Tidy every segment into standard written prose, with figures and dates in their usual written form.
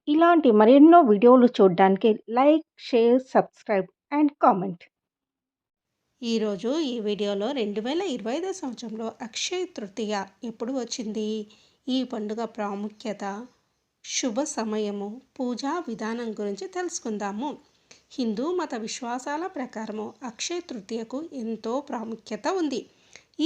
ఇలాంటి మరెన్నో వీడియోలు చూడడానికి like, share, subscribe and comment. ఈరోజు ఈ వీడియోలో 2025 సంవత్సరంలో అక్షయ తృతీయ ఎప్పుడు వచ్చింది, ఈ పండుగ ప్రాముఖ్యత, శుభ సమయము, పూజా విధానం గురించి తెలుసుకుందాము. హిందూ మత విశ్వాసాల ప్రకారము అక్షయ తృతీయకు ఎంతో ప్రాముఖ్యత ఉంది.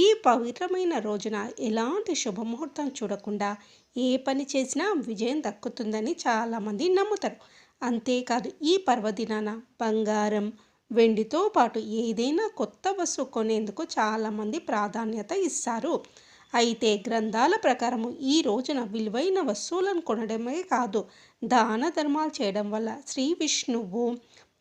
ఈ పవిత్రమైన రోజున ఎలాంటి శుభముహూర్తం చూడకుండా ఏ పని చేసినా విజయం దక్కుతుందని చాలామంది నమ్ముతారు. అంతేకాదు ఈ పర్వదినాన బంగారం, వెండితో పాటు ఏదైనా కొత్త వస్తువు కొనేందుకు చాలామంది ప్రాధాన్యత ఇస్తారు. అయితే గ్రంథాల ప్రకారము ఈ రోజున విలువైన వస్తువులను కొనడమే కాదు, దాన ధర్మాలు చేయడం వల్ల శ్రీ విష్ణువు,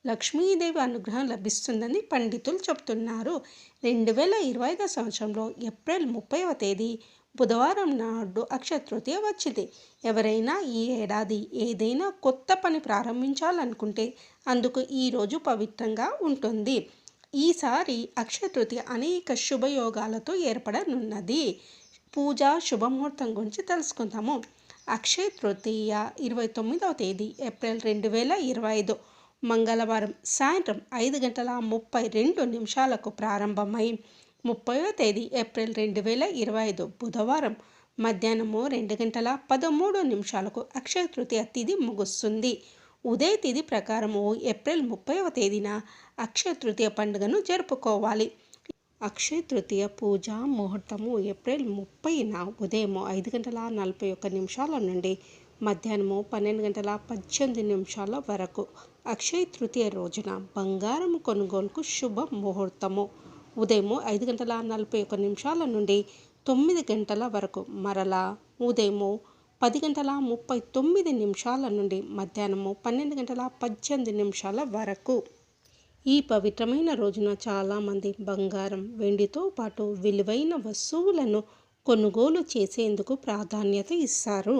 లక్ష్మీదేవి అనుగ్రహం లభిస్తుందని పండితులు చెబుతున్నారు. 2025 సంవత్సరంలో ఏప్రిల్ 30వ తేదీ బుధవారం నాడు అక్షయ తృతీయ వచ్చింది. ఎవరైనా ఈ ఏడాది ఏదైనా కొత్త పని ప్రారంభించాలనుకుంటే అందుకు ఈరోజు పవిత్రంగా ఉంటుంది. ఈసారి అక్షయ తృతీయ అనేక శుభయోగాలతో ఏర్పడనున్నది. పూజ శుభముహూర్తం గురించి తెలుసుకుందాము. అక్షయ తృతీయ 29వ తేదీ ఏప్రిల్ 2025 మంగళవారం సాయంత్రం 5:32 ప్రారంభమై 30వ తేదీ ఏప్రిల్ 2025 బుధవారం మధ్యాహ్నము 2:13 అక్షయ తృతీయ తిథి ముగుస్తుంది. ఉదయ తిథి ప్రకారము ఏప్రిల్ 30వ తేదీన అక్షయ తృతీయ పండుగను జరుపుకోవాలి. అక్షయ తృతీయ పూజ ముహూర్తము ఏప్రిల్ 30న ఉదయం 5:41 నుండి మధ్యాహ్నము 12:18 వరకు. అక్షయ తృతీయ రోజున బంగారం కొనుగోలుకు శుభ ముహూర్తము ఉదయం 5:41 నుండి 9 గంటల వరకు, మరలా ఉదయం 10:39 నుండి మధ్యాహ్నము 12:18 వరకు. ఈ పవిత్రమైన రోజున చాలామంది బంగారం, వెండితో పాటు విలువైన వస్తువులను కొనుగోలు చేసేందుకు ప్రాధాన్యత ఇస్తారు.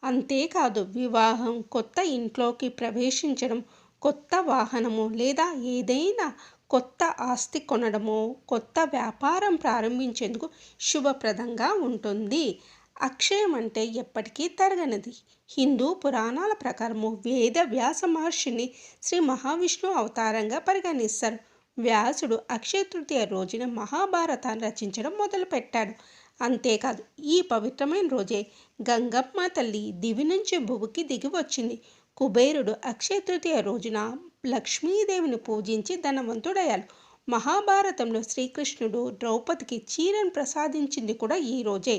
అంతేకాదు వివాహం, కొత్త ఇంట్లోకి ప్రవేశించడం, కొత్త వాహనము లేదా ఏదైనా కొత్త ఆస్తి కొనడము, కొత్త వ్యాపారం ప్రారంభించేందుకు శుభప్రదంగా ఉంటుంది. అక్షయం అంటే ఎప్పటికీ తరగనిది. హిందూ పురాణాల ప్రకారము వేద వ్యాస మహర్షిని శ్రీ మహావిష్ణువు అవతారంగా పరిగణిస్తారు. వ్యాసుడు అక్షయ తృతీయ రోజున మహాభారతాన్ని రచించడం మొదలుపెట్టాడు. అంతేకాదు ఈ పవిత్రమైన రోజే గంగమ్మ తల్లి దివి నుంచి భువికి దిగి వచ్చింది. కుబేరుడు అక్షయ తృతీయ రోజున లక్ష్మీదేవిని పూజించి ధనవంతుడయ్యాడు. మహాభారతంలో శ్రీకృష్ణుడు ద్రౌపదికి చీరను ప్రసాదించింది కూడా ఈ రోజే.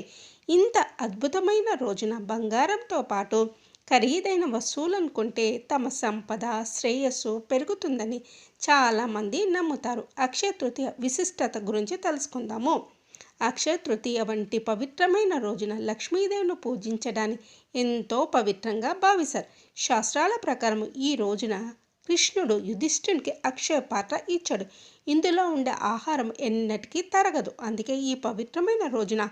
ఇంత అద్భుతమైన రోజున బంగారంతో పాటు ఖరీదైన వస్తువులను కొంటే తమ సంపద, శ్రేయస్సు పెరుగుతుందని చాలామంది నమ్ముతారు. అక్షయ తృతీయ విశిష్టత గురించి తెలుసుకుందాము. అక్షయ తృతీయ వంటి పవిత్రమైన రోజున లక్ష్మీదేవిని పూజించడాన్ని ఎంతో పవిత్రంగా భావిస్తారు. శాస్త్రాల ప్రకారం ఈ రోజున కృష్ణుడు యుధిష్ఠునికి అక్షయ పాత్ర ఇచ్చాడు. ఇందులో ఉండే ఆహారం ఎన్నటికీ తరగదు. అందుకే ఈ పవిత్రమైన రోజున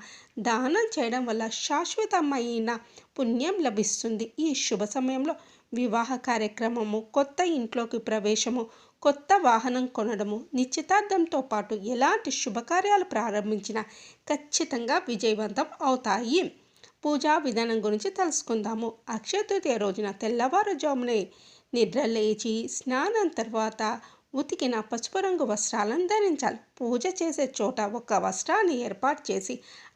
దానం చేయడం వల్ల శాశ్వతమైన పుణ్యం లభిస్తుంది. ఈ శుభ సమయంలో వివాహ కార్యక్రమము, కొత్త ఇంట్లోకి ప్రవేశము, కొత్త వాహనం కొనడము, నిశ్చితార్థంతో పాటు ఎలాంటి శుభకార్యాలు ప్రారంభించినా ఖచ్చితంగా విజయవంతం అవుతాయి. పూజా విధానం గురించి తెలుసుకుందాము. అక్షయ తృతీయ రోజున తెల్లవారుజామునే నిద్ర లేచి స్నానం తర్వాత ఉతికిన పసుపు రంగు వస్త్రాలను ధరించాలి. పూజ చేసే చోట ఒక వస్త్రాన్ని ఏర్పాటు చేసి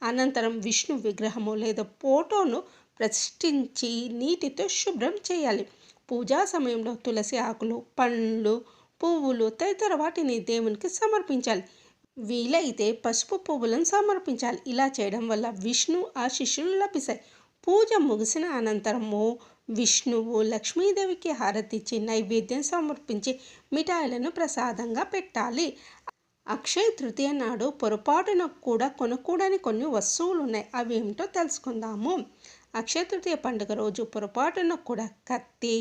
అనంతరం విష్ణు విగ్రహము లేదా ఫోటోను ప్రతిష్ఠించి నీటితో శుభ్రం చేయాలి. పూజా సమయంలో తులసి ఆకులు, పండ్లు, పువ్వులు తదితర వాటిని దేవునికి సమర్పించాలి. వీలైతే పసుపు పువ్వులను సమర్పించాలి. ఇలా చేయడం వల్ల విష్ణు ఆశీస్సులు లభిస్తాయి. పూజ ముగిసిన అనంతరము విష్ణువు, లక్ష్మీదేవికి హారతిచ్చి నైవేద్యం సమర్పించి మిఠాయిలను ప్రసాదంగా పెట్టాలి. అక్షయ తృతీయ నాడు పొరపాటున కూడా కొనకూడని కొన్ని వస్తువులు ఉన్నాయి. అవి ఏమిటో తెలుసుకుందాము. అక్షయ తృతీయ పండుగ రోజు పొరపాటున కూడా కత్తి,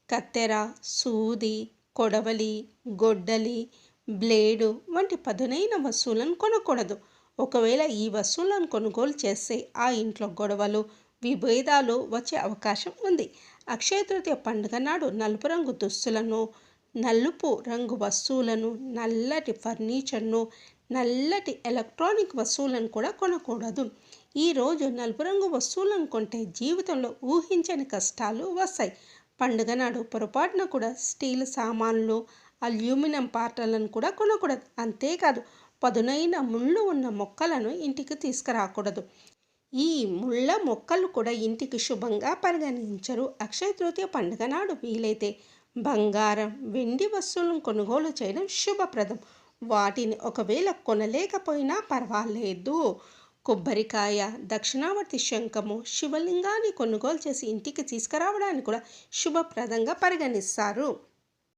కత్తెర, సూది, కొడవలి, గొడ్డలి, బ్లేడు వంటి పదునైన వస్తువులను కొనకూడదు. ఒకవేళ ఈ వస్తువులను కొనుగోలు చేస్తే ఆ ఇంట్లో గొడవలు, విభేదాలు వచ్చే అవకాశం ఉంది. అక్షయ తృతీయ పండుగ నాడు నలుపు రంగు దుస్తులను, నలుపు రంగు వస్తువులను, నల్లటి ఫర్నిచర్ను, నల్లటి ఎలక్ట్రానిక్ వస్తువులను కూడా కొనకూడదు. ఈరోజు నలుపు రంగు వస్తువులను కొంటే జీవితంలో ఊహించని కష్టాలు వస్తాయి. పండుగ నాడు పొరపాటున కూడా స్టీల్ సామాన్లు, అల్యూమినియం పాత్రలను కూడా కొనకూడదు. అంతేకాదు, పదునైన ముళ్ళు ఉన్న మొక్కలను ఇంటికి తీసుకురాకూడదు. ఈ ముళ్ళ మొక్కలు కూడా ఇంటికి శుభంగా పరిగణించరు. అక్షయ తృతీయ పండుగ నాడు వీలైతే బంగారం, వెండి వస్తువులను కొనుగోలు చేయడం శుభప్రదం. వాటిని ఒకవేళ కొనలేకపోయినా పర్వాలేదు. కొబ్బరికాయ, దక్షిణావర్తి శంఖము, శివలింగాన్ని కొనుగోలు చేసి ఇంటికి తీసుకురావడానికి కూడా శుభప్రదంగా పరిగణిస్తారు.